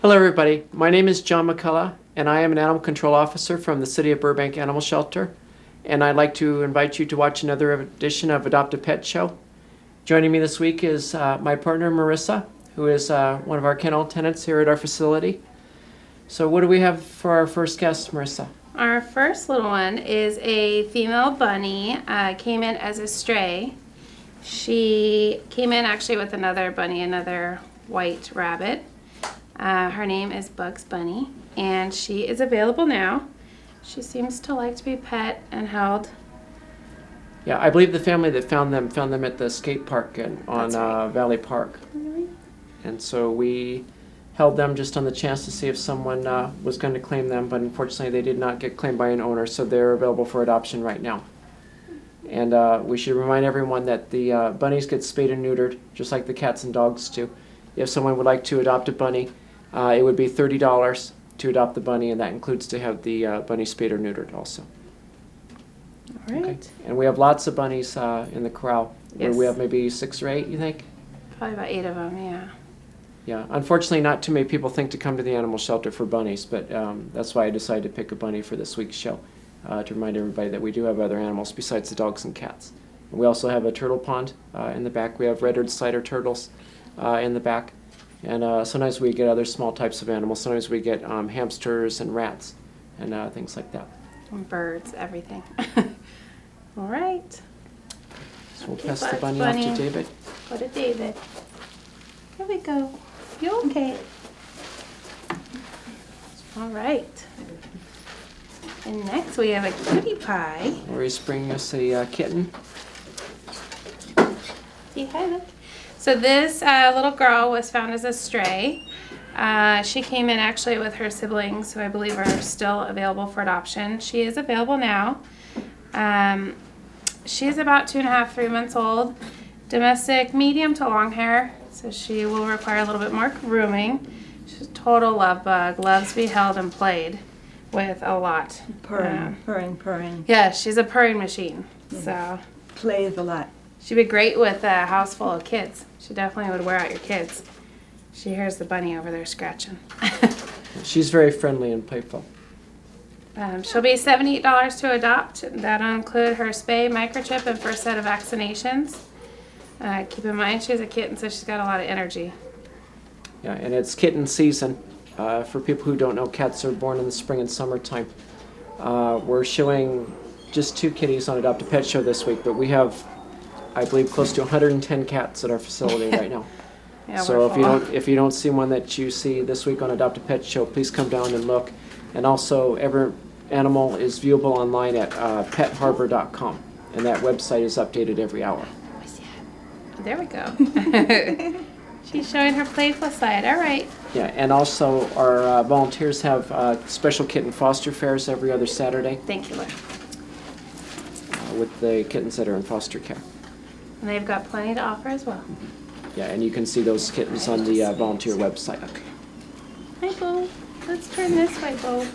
Hello everybody, my name is John McCullough and I am an animal control officer from the City of Burbank Animal Shelter, and I'd like to invite you to watch another edition of Adopt a Pet Show. Joining me this week is my partner Marissa, who is one of our kennel tenants here at our facility. So what do we have for our first guest, Marissa? Our first little one is a female bunny, came in as a stray. She came in actually with another bunny, another white rabbit. Her name is Bugs Bunny, and she is available now. She seems to like to be pet and held. Yeah, I believe the family that found them at the skate park on right. Valley Park. Really? And so we held them just on the chance to see if someone was going to claim them, but unfortunately they did not get claimed by an owner, so they're available for adoption right now. And we should remind everyone that the bunnies get spayed and neutered, just like the cats and dogs do. If someone would like to adopt a bunny, it would be $30 to adopt the bunny, and that includes to have the bunny spayed or neutered also. All right. Okay. And we have lots of bunnies in the corral. Yes. We have maybe 6 or 8, you think? Probably about 8 of them, yeah. Yeah. Unfortunately, not too many people think to come to the animal shelter for bunnies, but that's why I decided to pick a bunny for this week's show, to remind everybody that we do have other animals besides the dogs and cats. And we also have a turtle pond in the back. We have red-eared slider turtles in the back. And sometimes we get other small types of animals. Sometimes we get hamsters and rats and things like that. And birds, everything. All right. So we'll Okay, pass the Bugs bunny Bunny. off to David. Go to David. Here we go. You okay? All right. And next we have a cutie pie. Or he's bringing us a kitten. See, hi, look. So this little girl was found as a stray. She came in actually with her siblings, who I believe are still available for adoption. She is available now. She's about 2.5, 3 months old. Domestic, medium to long hair, so she will require a little bit more grooming. She's a total love bug, loves to be held and played with a lot. Purring. Yeah, she's a purring machine. So Plays a lot. she'd be great with a house full of kids. She definitely would wear out your kids. She hears the bunny over there scratching. She's very friendly and playful. She'll be $78 to adopt. That'll include her spay, microchip, and first set of vaccinations. Keep in mind she's a kitten, so she's got a lot of energy. Yeah, and it's kitten season. For people who don't know, cats are born in the spring and summertime. We're showing just 2 kitties on Adopt a Pet Show this week, but we have, I believe, close to 110 cats at our facility right now. Yeah, So we're if you don't see one that you see this week on Adopt a Pet Show, please come down and look. And also, every animal is viewable online at petharbor.com, and that website is updated every hour. There we go. She's showing her playful side. All right. Yeah, and also our volunteers have special kitten foster fairs every other Saturday Thank you, Laura. with the kittens that are in foster care. And they've got plenty to offer as well. Yeah, and you can see those kittens on the volunteer website. Hi, Bo. Let's turn this way, Bo.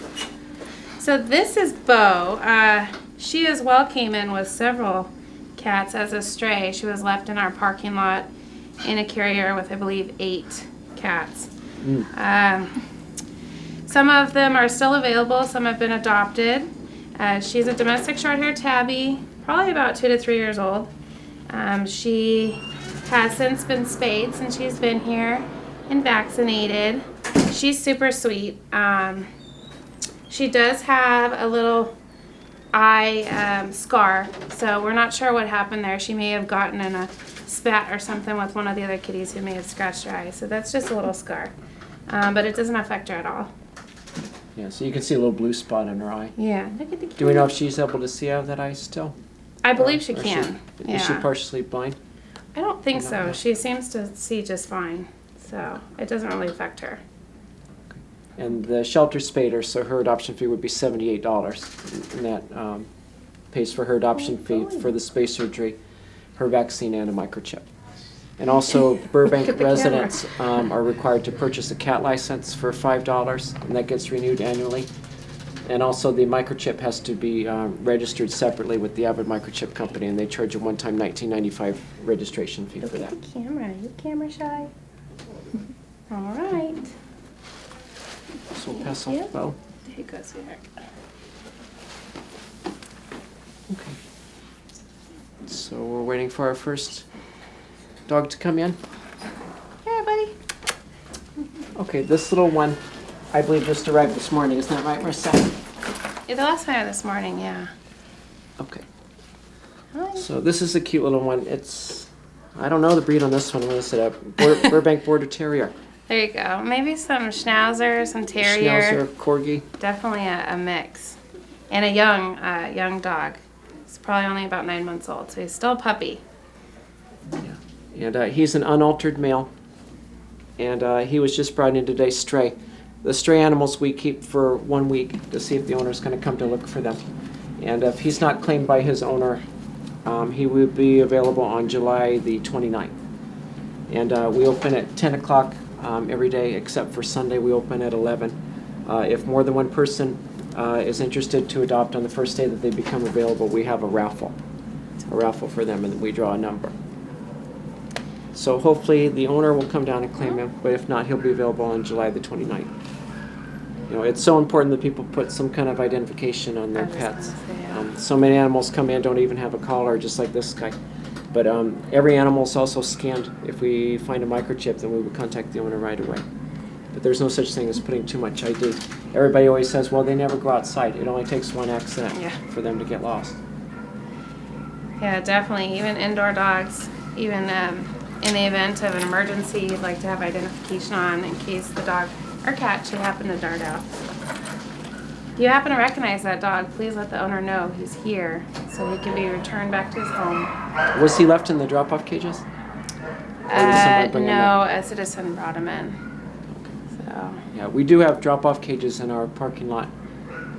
So this is Bo. She as well came in with several cats as a stray. She was left in our parking lot in a carrier with, I believe, 8 cats. Some of them are still available. Some have been adopted. She's a domestic short-haired tabby, probably about 2 to 3 years old. She has since been spayed since she's been here and vaccinated. She's super sweet. She does have a little eye scar, so we're not sure what happened there. She may have gotten in a spat or something with one of the other kitties who may have scratched her eye, so that's just a little scar. But it doesn't affect her at all. Yeah, so you can see a little blue spot in her eye. Yeah, look at the Do we know if she's able to see out of that eye still? I believe she Or can. Is she Yeah. partially blind? I don't think I don't so. know. She seems to see just fine, so it doesn't really affect her. And the shelter spayed her, so her adoption fee would be $78. And that pays for her adoption fee for the spay surgery, her vaccine, and a microchip. And also, Burbank Look at the residents are required to purchase a cat license for $5, and that gets renewed annually. And also, the microchip has to be registered separately with the Avid Microchip Company, and they charge a one-time $19.95 registration fee for Look that. at the camera. Are you camera shy? All right. So we'll pass off the bottle. There you go, sweetheart. Okay. So we're waiting for our first dog to come in. Here, buddy. Okay, this little one, I believe just arrived this morning. Isn't that right, Marissa? Yeah, the last time this morning, yeah. Okay. Hi. So this is a cute little one. It's, I don't know the breed on this one. What is it? A Burbank Border Terrier. There you go. Maybe some Schnauzer, some Terrier. Schnauzer, Corgi. Definitely a mix. And a young dog. He's probably only about 9 months old, so he's still a puppy. Yeah. And he's an unaltered male. And he was just brought in today stray. The stray animals we keep for 1 week to see if the owner's going to come to look for them. And if he's not claimed by his owner, he will be available on July the 29th. And we open at 10 o'clock every day, except for Sunday we open at 11. If more than one person is interested to adopt on the first day that they become available, we have a raffle for them, and we draw a number. So hopefully the owner will come down and claim him, but if not, he'll be available on July the 29th. You know, it's so important that people put some kind of identification on their pets. So many animals come in, don't even have a collar, just like this guy. But every animal is also scanned. If we find a microchip, then we would contact the owner right away. But there's no such thing as putting too much ID. Everybody always says, well, they never go outside. It only takes one accident for them to get lost. Yeah, definitely. Even indoor dogs, even in the event of an emergency, you'd like to have identification on in case the dog or cat should happen to dart out. If you happen to recognize that dog, please let the owner know he's here so he can be returned back to his home. Was he left in the drop-off cages? Or did someone bring him in? No, a citizen brought him in. So. Yeah, we do have drop-off cages in our parking lot.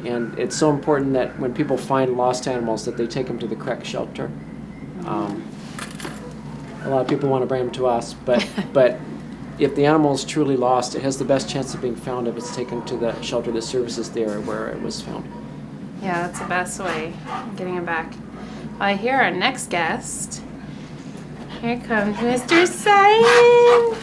And it's so important that when people find lost animals that they take them to the correct shelter. A lot of people want to bring them to us, but if the animal is truly lost, it has the best chance of being found if it's taken to the shelter that services the area where it was found. Yeah, that's the best way of getting him back. Well, I hear our next guest. Here comes Mr. Simon.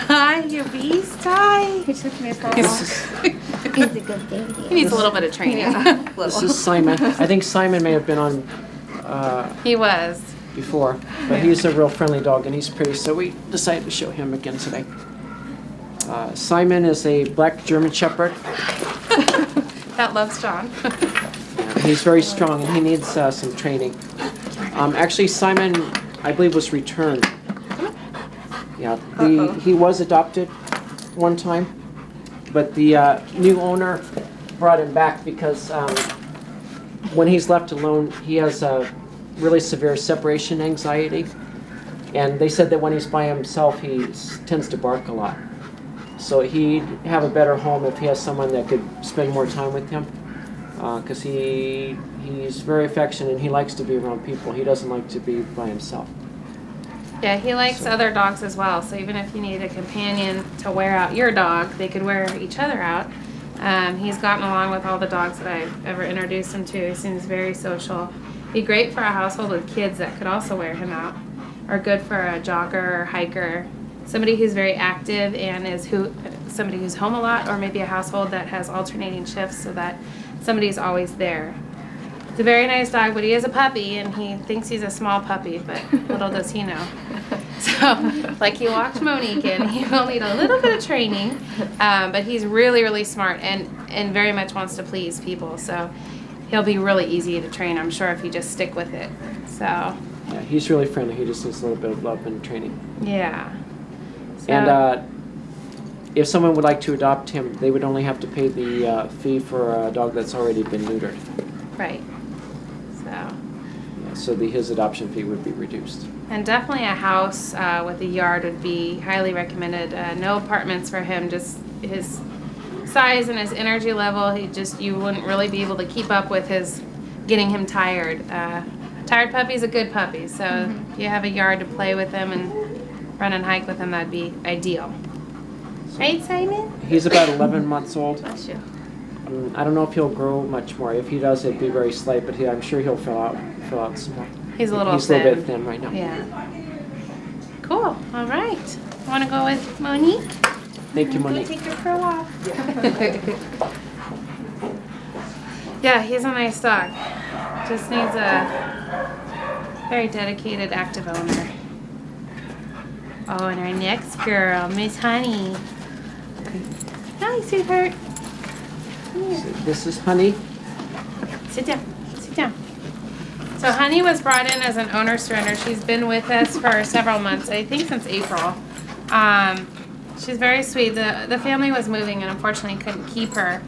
Hi, your beast. Hi. He took me for a walk. He's a good baby. He needs a little bit of training. This is Simon. I think Simon may have been on He was. before, but he's a real friendly dog and he's pretty, so we decided to show him again today. Simon is a black German Shepherd. That loves John. He's very strong and he needs some training. Actually, Simon, I believe, was returned. Yeah, he was adopted one time, but the new owner brought him back because when he's left alone, he has a really severe separation anxiety, and they said that when he's by himself he tends to bark a lot. So he'd have a better home if he has someone that could spend more time with him, because he's very affectionate and he likes to be around people. He doesn't like to be by himself. Yeah, he likes other dogs as well, so even if you need a companion to wear out your dog, they could wear each other out. He's gotten along with all the dogs that I've ever introduced him to. He seems very social. Be great for a household with kids that could also wear him out, or good for a jogger or hiker, somebody who's very active and somebody who's home a lot, or maybe a household that has alternating shifts so that somebody's always there. It's a very nice dog, but he is a puppy and he thinks he's a small puppy, but little does he know. So, like he walked Monique in, he will need a little bit of training, but he's really, really smart and very much wants to please people. So he'll be really easy to train, I'm sure, if you just stick with it. So. Yeah, he's really friendly. He just needs a little bit of love and training. Yeah. So, And if someone would like to adopt him, they would only have to pay the fee for a dog that's already been neutered. right. So. Yeah, so his adoption fee would be reduced. And definitely a house with a yard would be highly recommended. No apartments for him, just his size and his energy level. You wouldn't really be able to keep up with his getting him tired. Tired puppy's a good puppy, so if you have a yard to play with him and run and hike with him, that'd be ideal. Right, Simon? He's about 11 months old. Bless you. I don't know if he'll grow much more. If he does, it'd be very slight, but I'm sure he'll fill out some more. He's a little He's thin. a little bit thin right now. Yeah. Cool. All right. Want to go with Monique? Thank you, Go Monique. take your curl off. Yeah, he's a nice dog. Just needs a very dedicated, active owner. Oh, and our next girl, Miss Honey. Hi, sweetheart. So this is Honey. Sit down. Sit down. So Honey was brought in as an owner surrender. She's been with us for several months, I think since April. She's very sweet. The family was moving and unfortunately couldn't keep her.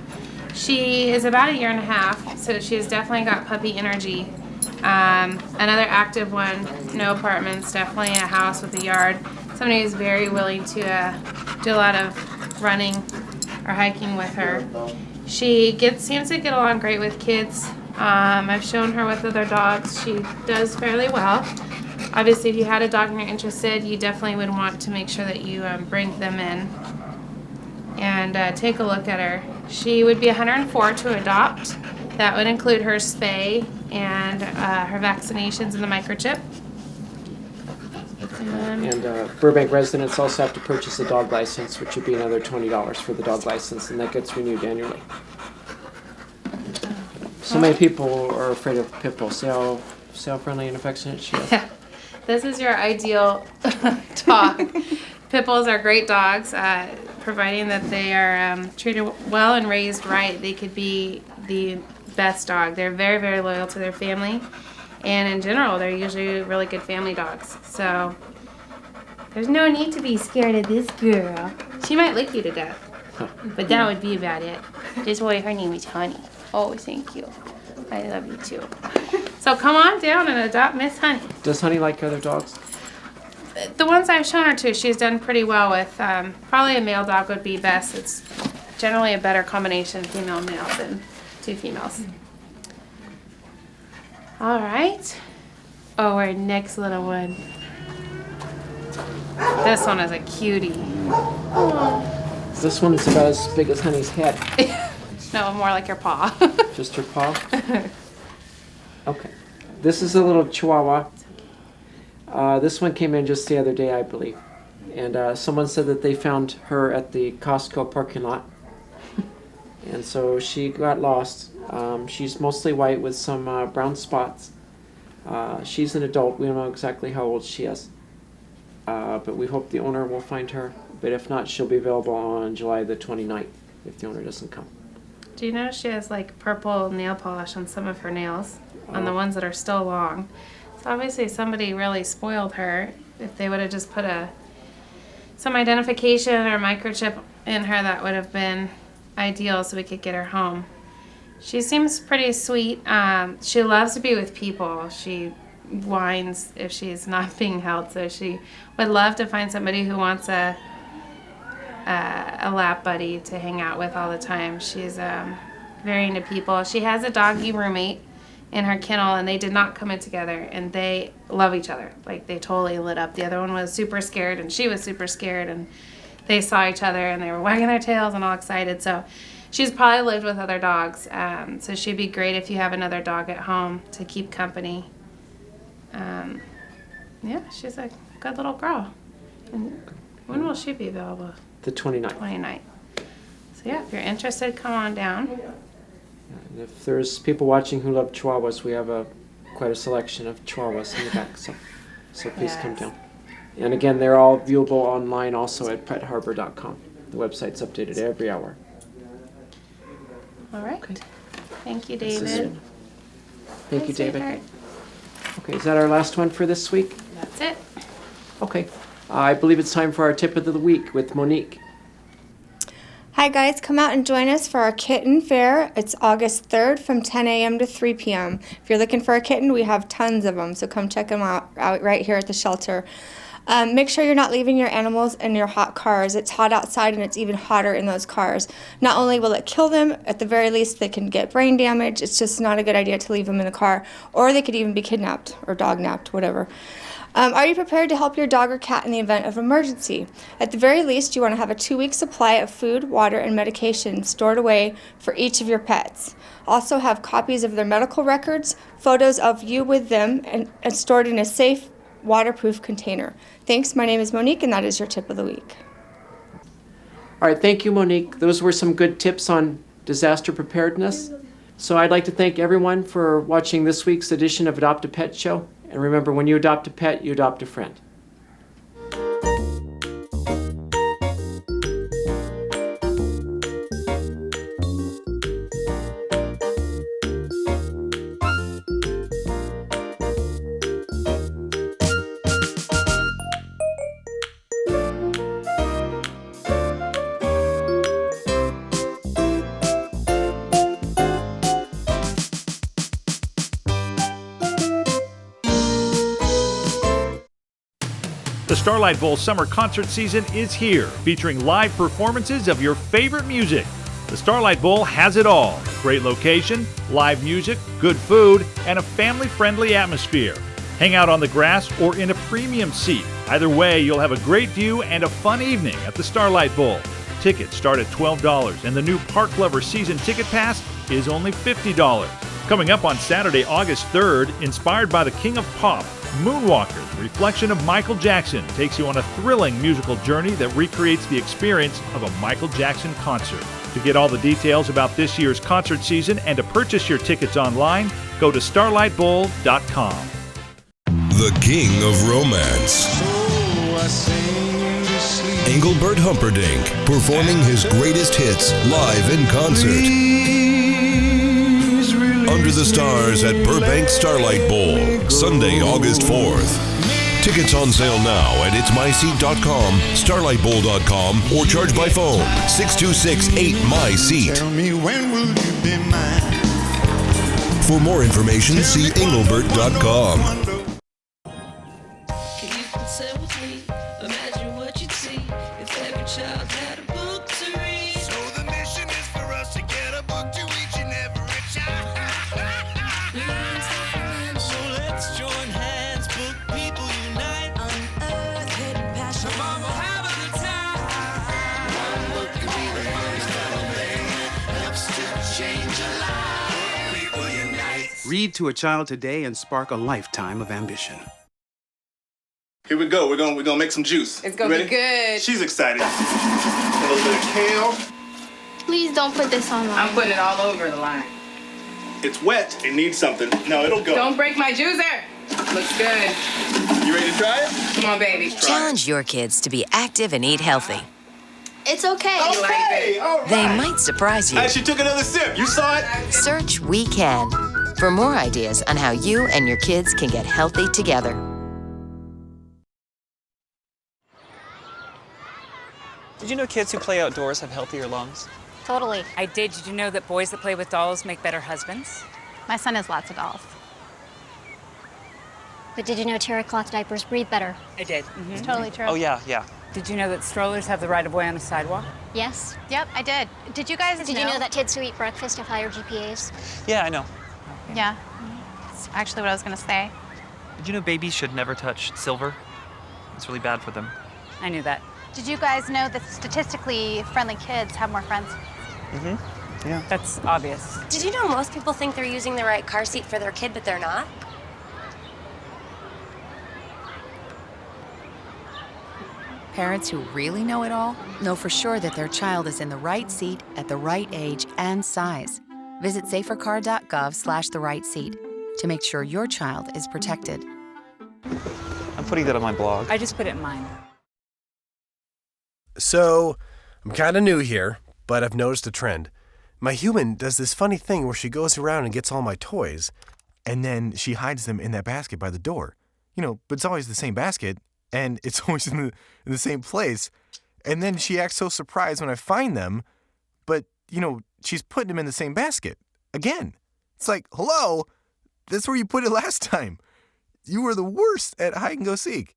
She is about 1.5 years, so she has definitely got puppy energy. Another active one, no apartments, definitely a house with a yard. Somebody who's very willing to do a lot of running or hiking with her. She seems to get along great with kids. I've shown her with other dogs. She does fairly well. Obviously, if you had a dog and you're interested, you definitely would want to make sure that you bring them in and take a look at her. She would be 104 to adopt. That would include her spay and her vaccinations and the microchip. And Burbank residents also have to purchase a dog license, which would be another $20 for the dog license, and that gets renewed annually. So many people are afraid of pit bulls. See how friendly and affectionate she is. Yeah, this is your ideal dog. Pit bulls are great dogs, providing that they are treated well and raised right. They could be the best dog. They're very, very loyal to their family, and in general, they're usually really good family dogs. So there's no need to be scared of this girl. She might lick you to death, but that would be about it. This boy, her name is Honey. Oh, thank you. I love you too. So come on down and adopt Miss Honey. Does Honey like other dogs? The ones I've shown her to, she's done pretty well with. Probably a male dog would be best. It's generally a better combination female-male than two females. All right. Oh, our next little one. This one is a cutie. This one's about as big as Honey's head. No, more like your paw. Just her paw? Okay. This is a little Chihuahua. This one came in just the other day, I believe. And someone said that they found her at the Costco parking lot. And so she got lost. She's mostly white with some brown spots. She's an adult. We don't know exactly how old she is. But we hope the owner will find her. But if not, she'll be available on July the 29th if the owner doesn't come. Do you know she has like purple nail polish on some of her nails, on the ones that are still long? So obviously somebody really spoiled her. If they would have just put some identification or microchip in her, that would have been ideal so we could get her home. She seems pretty sweet. She loves to be with people. She whines if she's not being held, so she would love to find somebody who wants a lap buddy to hang out with all the time. She's very into people. She has a doggy roommate in her kennel, and they did not come in together, and they love each other. Like, they totally lit up. The other one was super scared, and she was super scared, and they saw each other, and they were wagging their tails and all excited. So she's probably lived with other dogs, so she'd be great if you have another dog at home to keep company. Yeah, she's a good little girl. And when will she be available? The 29th. 29th. So yeah, if you're interested, come on down. And if there's people watching who love Chihuahuas, we have quite a selection of Chihuahuas in the back. So please come Yes. down. And again, they're all viewable online also at petharbor.com. The website's updated every hour. All right. Okay. Thank you, This is- David. Thank you, Hi, David. sweetheart. Okay, is that our last one for this week? That's it. Okay. I believe it's time for our tip of the week with Monique. Hi guys, come out and join us for our kitten fair. It's August 3rd from 10 a.m. to 3 p.m. If you're looking for a kitten, we have tons of them, so come check them out right here at the shelter. Make sure you're not leaving your animals in your hot cars. It's hot outside and it's even hotter in those cars. Not only will it kill them, at the very least they can get brain damage. It's just not a good idea to leave them in the car, or they could even be kidnapped or dog-napped, whatever. Are you prepared to help your dog or cat in the event of emergency? At the very least, you want to have a 2-week supply of food, water, and medication stored away for each of your pets. Also have copies of their medical records, photos of you with them, and stored in a safe, waterproof container. Thanks. My name is Monique, and that is your tip of the week. All right, thank you, Monique. Those were some good tips on disaster preparedness. So I'd like to thank everyone for watching this week's edition of Adopt a Pet Show. And remember, when you adopt a pet, you adopt a friend. The Starlight Bowl summer concert season is here, featuring live performances of your favorite music. The Starlight Bowl has it all. Great location, live music, good food, and a family-friendly atmosphere. Hang out on the grass or in a premium seat. Either way, you'll have a great view and a fun evening at the Starlight Bowl. Tickets start at $12, and the new Park Lover Season Ticket Pass is only $50. Coming up on Saturday, August 3rd, inspired by the King of Pop, Moonwalker, the reflection of Michael Jackson, takes you on a thrilling musical journey that recreates the experience of a Michael Jackson concert. To get all the details about this year's concert season and to purchase your tickets online, go to starlightbowl.com. The King of Romance. Engelbert Humperdinck performing his greatest hits live in concert. Under the Stars at Burbank Starlight Bowl, Sunday, August 4th. Tickets on sale now at itsmyseat.com, starlightbowl.com, or charge by phone 626-8MySeat. Tell me, when will you be mine? For more information, see engelbert.com. Imagine what you'd see if every child had a book to read. So the mission is for us to get a book to each and every child. So let's join hands, book people unite. Unearth hidden passion. Come on, we'll have a good time. One book could be the first thing that helps to change a life. People unite. Read to a child today and spark a lifetime of ambition. Here we go. We're gonna make some juice. It's gonna be good. She's excited. A little bit of kale. Please don't put this online. I'm putting it all over the line. It's wet. It needs something. No, it'll go. Don't break my juicer. Looks good. You ready to try it? Come on, baby. Challenge your kids to be active and eat healthy. It's okay. Okay. All right. They might surprise you. Hey, she took another sip. You saw it? Search We Can for more ideas on how you and your kids can get healthy together. Did you know kids who play outdoors have healthier lungs? Totally. I did. Did you know that boys that play with dolls make better husbands? My son has lots of dolls. But did you know terry cloth diapers breathe better? I did. It's totally true. Oh, yeah. Did you know that strollers have the right of way on the sidewalk? Yes. Yep, I did. Did you guys Did you know that kids who eat breakfast have higher GPAs? Yeah, I know. Yeah. That's actually what I was going to say. Did you know babies should never touch silver? It's really bad for them. I knew that. Did you guys know that statistically friendly kids have more friends? Mm-hmm. Yeah. That's obvious. Did you know most people think they're using the right car seat for their kid, but they're not? Parents who really know it all know for sure that their child is in the right seat at the right age and size. Visit safercar.gov/the right seat to make sure your child is protected. I'm putting that on my blog. I just put it in mine. So, I'm kind of new here, but I've noticed a trend. My human does this funny thing where she goes around and gets all my toys, and then she hides them in that basket by the door. But it's always the same basket, and it's always in the same place. And then she acts so surprised when I find them, but, she's putting them in the same basket. Again. It's like, hello, that's where you put it last time. You were the worst at hide and go seek.